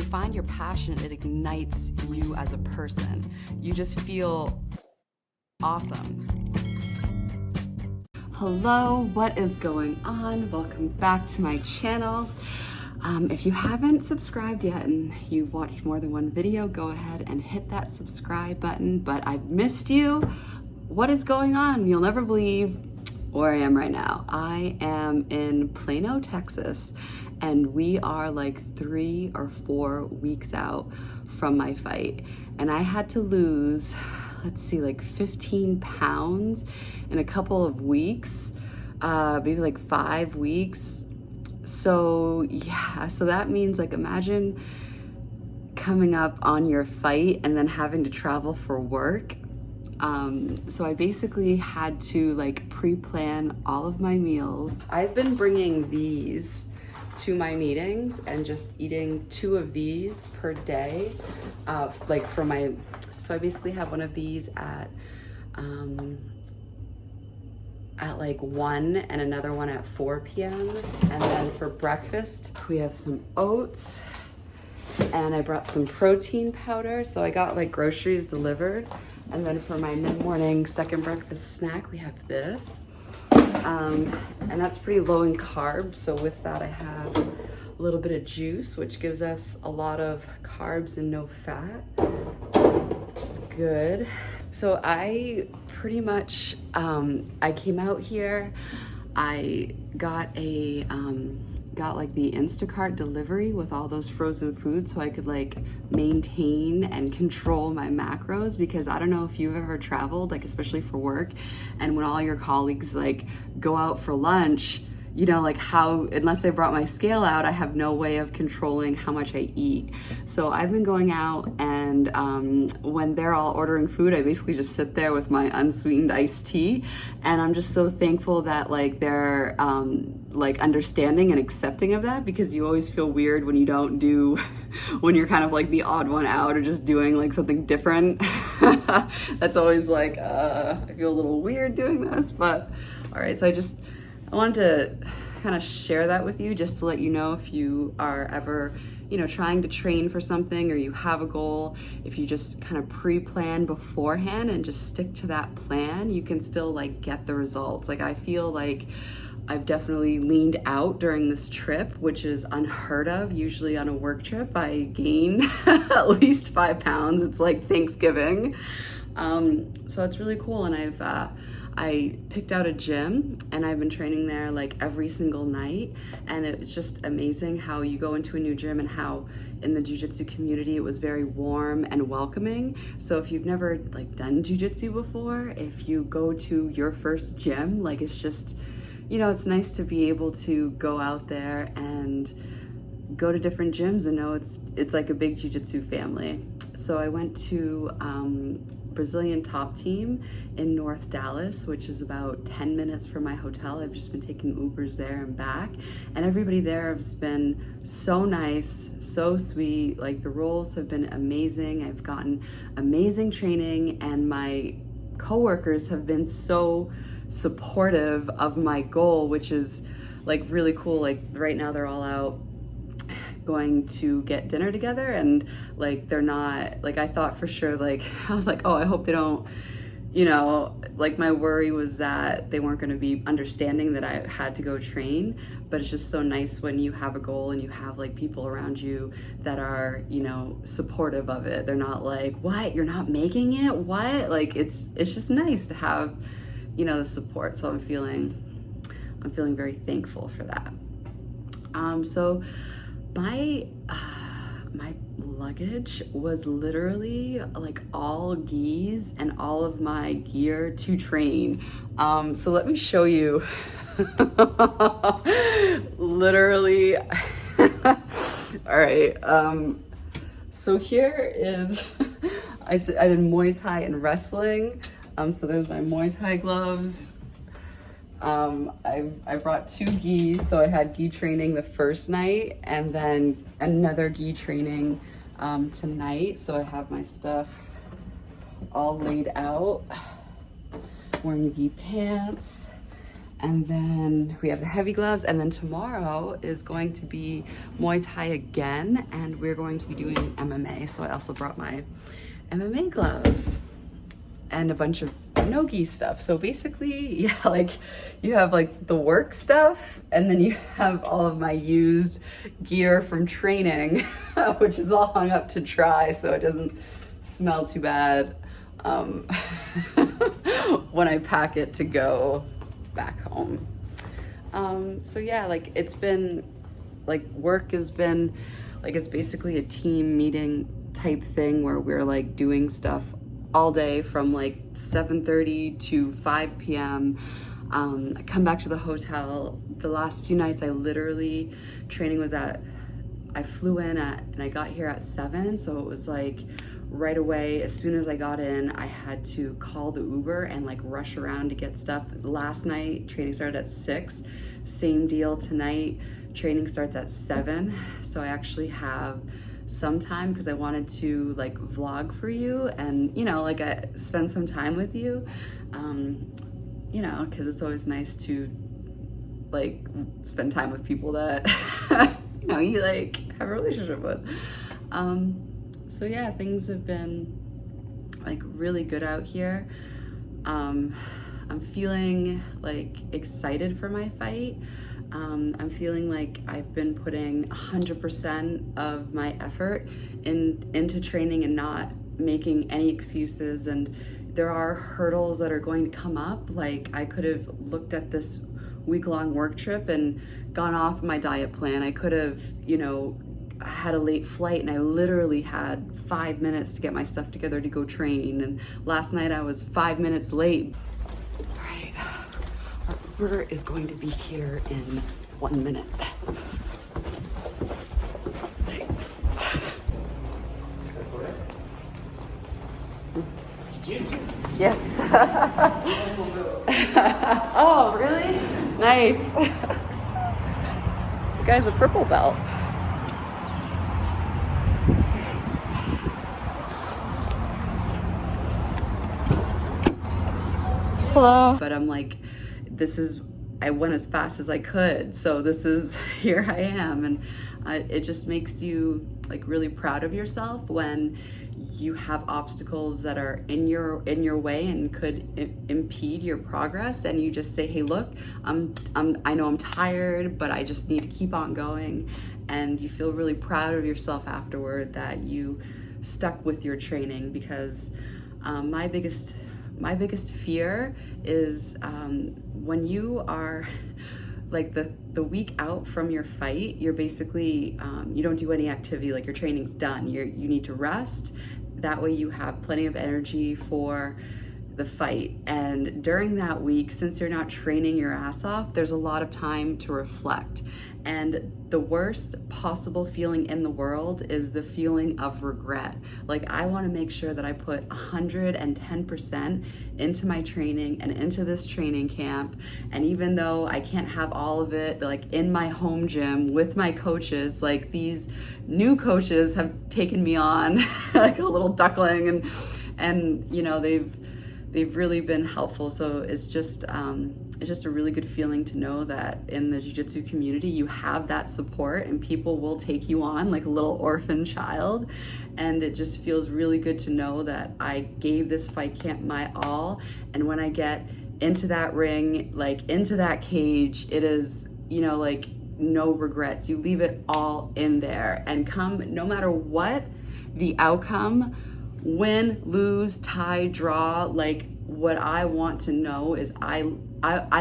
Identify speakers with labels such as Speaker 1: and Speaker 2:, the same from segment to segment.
Speaker 1: find your passion, it ignites you as a person. You just feel awesome. Hello, what is going on? Welcome back to my channel. If you haven't subscribed yet and you've watched more than one video, go ahead and hit that subscribe button. But I've missed you. What is going on? You'll never believe where I am right now. I am in Plano, Texas, and we are like 3 or 4 weeks out from my fight. And I had to lose, let's see, like 15 pounds in a couple of weeks, maybe like 5 weeks. So yeah, so that means, like, imagine coming up on your fight and then having to travel for work. So I basically had to like pre-plan all of my meals. I've been bringing these to my meetings and just eating 2 of these per day, like for my, so I basically have one of these at like 1 and another one at 4 p.m. And then for breakfast, we have some oats and I brought some protein powder. So I got like groceries delivered. And then for my mid-morning second breakfast snack, we have this. And that's pretty low in carbs. So with that, I have a little bit of juice, which gives us a lot of carbs and no fat, which is good. So I pretty much, I came out here, I got a, got like the Instacart delivery with all those frozen foods so I could like maintain and control my macros, because I don't know if you've ever traveled, like especially for work, and when all your colleagues like go out for lunch, you know, like how, unless I brought my scale out, I have no way of controlling how much I eat. So I've been going out and when they're all ordering food, I basically just sit there with my unsweetened iced tea. And I'm just so thankful that like they're like understanding and accepting of that, because you always feel weird when you don't do, when you're kind of like the odd one out or just doing like something different. That's always like, I feel a little weird doing this, but all right. So I wanted to kind of share that with you, just to let you know if you are ever, you know, trying to train for something or you have a goal, if you just kind of pre-plan beforehand and just stick to that plan, you can still like get the results. Like I feel like I've definitely leaned out during this trip, which is unheard of. Usually on a work trip, I gain at least 5 pounds. It's like Thanksgiving. So it's really cool. And I picked out a gym and I've been training there like every single night. And it's just amazing how you go into a new gym and how in the jiu-jitsu community, it was very warm and welcoming. So if you've never like done jiu-jitsu before, if you go to your first gym, like it's just, you know, it's nice to be able to go out there and go to different gyms and know it's like a big jiu-jitsu family. So I went to Brazilian Top Team in North Dallas, which is about 10 minutes from my hotel. I've just been taking Ubers there and back, and everybody there has been so nice, so sweet. Like the roles have been amazing. I've gotten amazing training, and my coworkers have been so supportive of my goal, which is like really cool. Like right now they're all out going to get dinner together, and like they're not, like I thought for sure, like I was like, oh, I hope they don't, you know, like my worry was that they weren't going to be understanding that I had to go train. But it's just so nice when you have a goal and you have like people around you that are, you know, supportive of it. They're not like, what, you're not making it, what? Like it's just nice to have, you know, the support. So I'm feeling very thankful for that. So my luggage was literally like all gis and all of my gear to train. So let me show you. Literally. All right. So here is, I did Muay Thai and wrestling. So there's my Muay Thai gloves. I brought 2 gis, so I had gi training the first night and then another gi training tonight. So I have my stuff all laid out. Wearing gi pants, And then we have the heavy gloves, and then tomorrow is going to be Muay Thai again, and we're going to be doing MMA. So I also brought my MMA gloves and a bunch of no-gi stuff. So basically, yeah, like you have like the work stuff, and then you have all of my used gear from training, which is all hung up to dry so it doesn't smell too bad when I pack it to go back home. So yeah, like it's been like work has been like, it's basically a team meeting type thing where we're like doing stuff all day from like 7:30 to 5 p.m. I come back to the hotel. The last few nights I literally, training was I flew in and I got here at 7, so it was like right away, as soon as I got in, I had to call the Uber and like rush around to get stuff. Last night, training started at 6. Same deal tonight, training starts at 7. So I actually have some time because I wanted to like vlog for you and, you know, like I spend some time with you, you know, because it's always nice to like spend time with people that, you know, you like have a relationship with. So yeah, things have been like really good out here. I'm feeling like excited for my fight. I'm feeling like I've been putting 100% of my effort into training and not making any excuses. And there are hurdles that are going to come up. Like I could have looked at this week-long work trip and gone off my diet plan. I could have, you know, had a late flight and I literally had 5 minutes to get my stuff together to go train. And last night I was 5 minutes late. All right, our Uber is going to be here in 1 minute. Thanks.
Speaker 2: Jiu-jitsu?
Speaker 1: Yes. Oh, really? Nice. The guy's a purple belt. Hello. But I'm like, I went as fast as I could. So this is, here I am. And it just makes you like really proud of yourself when you have obstacles that are in your way and could impede your progress. And you just say, hey, look, I know I'm tired, but I just need to keep on going. And you feel really proud of yourself afterward that you stuck with your training, because my biggest fear is when you are like the week out from your fight, you're basically, you don't do any activity, like your training's done. You need to rest. That way you have plenty of energy for the fight. And during that week, since you're not training your ass off, there's a lot of time to reflect. And the worst possible feeling in the world is the feeling of regret. Like I want to make sure that I put 110% into my training and into this training camp. And even though I can't have all of it like in my home gym with my coaches, like these new coaches have taken me on like a little duckling, and you know, they've really been helpful. So it's just a really good feeling to know that in the jiu-jitsu community you have that support and people will take you on like a little orphan child. And it just feels really good to know that I gave this fight camp my all, and when I get into that ring, like into that cage, it is, you know, like no regrets. You leave it all in there, and come no matter what the outcome, win, lose, tie, draw, like what I want to know is I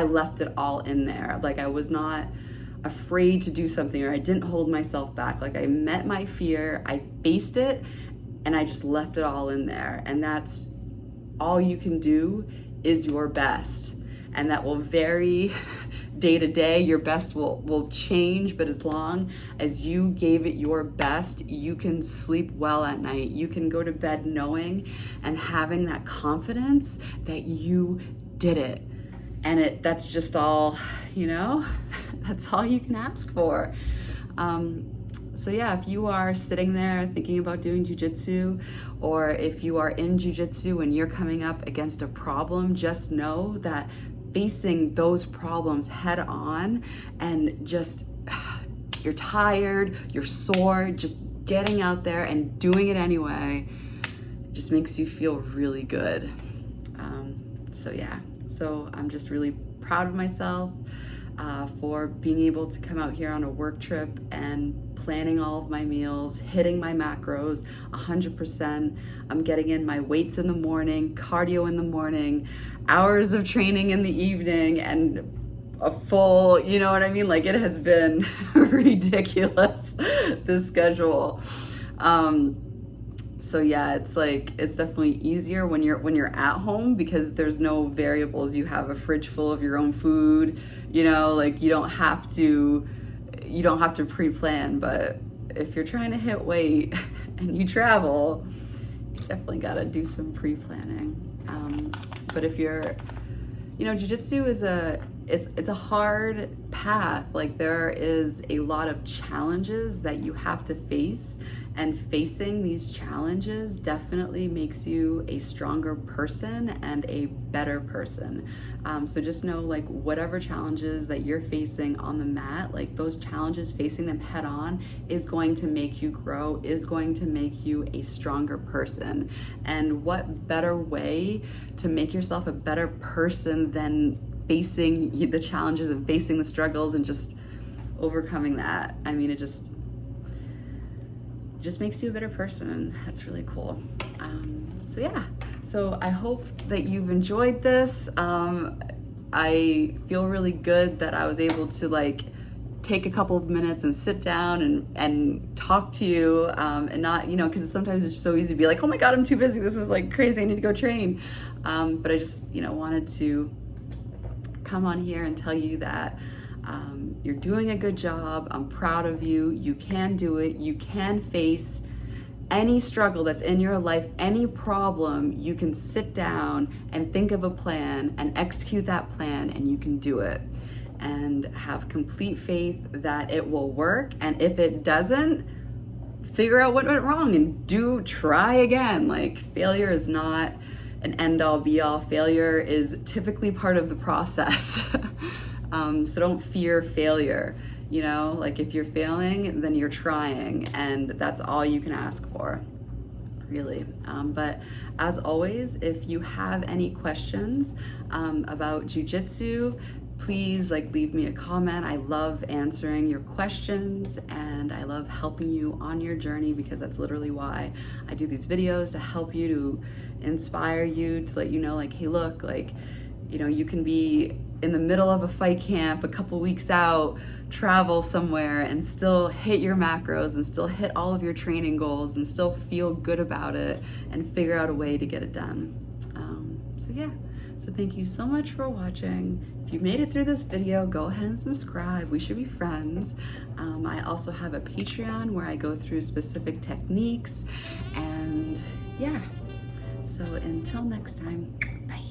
Speaker 1: left it all in there. Like I was not afraid to do something, or I didn't hold myself back. Like I met my fear, I faced it, and I just left it all in there. And that's all you can do, is your best. And that will vary day to day. Your best will change, but as long as you gave it your best, you can sleep well at night. You can go to bed knowing and having that confidence that you did it. And that's just all, you know, that's all you can ask for. So yeah, if you are sitting there thinking about doing jiu-jitsu, or if you are in jiu-jitsu and you're coming up against a problem, just know that facing those problems head on, and just, you're tired, you're sore, just getting out there and doing it anyway just makes you feel really good. So yeah, so I'm just really proud of myself for being able to come out here on a work trip and planning all of my meals, hitting my macros 100%. I'm getting in my weights in the morning, cardio in the morning, hours of training in the evening, and a full, you know what I mean? Like, it has been ridiculous, this schedule. So yeah, it's like, it's definitely easier when you're at home because there's no variables. You have a fridge full of your own food, you know, like you don't have to pre-plan. But if you're trying to hit weight and you travel, you definitely gotta do some pre-planning. But if you're, you know, jiu-jitsu is it's a hard path. Like, there is a lot of challenges that you have to face, and facing these challenges definitely makes you a stronger person and a better person. So just know, like, whatever challenges that you're facing on the mat, like those challenges, facing them head on is going to make you grow, is going to make you a stronger person. And what better way to make yourself a better person than facing the challenges and facing the struggles and just overcoming that? I mean, it just makes you a better person, and that's really cool. So yeah, so I hope that you've enjoyed this. I feel really good that I was able to, like, take a couple of minutes and sit down and talk to you, and not, you know, because sometimes it's so easy to be like, oh my God, I'm too busy, this is like crazy, I need to go train. But I just, you know, wanted to come on here and tell you that you're doing a good job. I'm proud of you. You can do it. You can face any struggle that's in your life, any problem. You can sit down and think of a plan and execute that plan, and you can do it. And have complete faith that it will work. And if it doesn't, figure out what went wrong and try again. Like, failure is not an end-all be-all. Failure is typically part of the process. So don't fear failure. You know, like, if you're failing, then you're trying, and that's all you can ask for, really. But as always, if you have any questions about jiu-jitsu, please, like, leave me a comment. I love answering your questions, and I love helping you on your journey, because that's literally why I do these videos, to help you, to inspire you, to let you know, like, hey, look, like, you know, you can be in the middle of a fight camp a couple weeks out, travel somewhere, and still hit your macros and still hit all of your training goals and still feel good about it and figure out a way to get it done. So yeah, so thank you so much for watching. If you made it through this video, go ahead and subscribe. We should be friends. I also have a Patreon where I go through specific techniques, and yeah, so until next time, bye.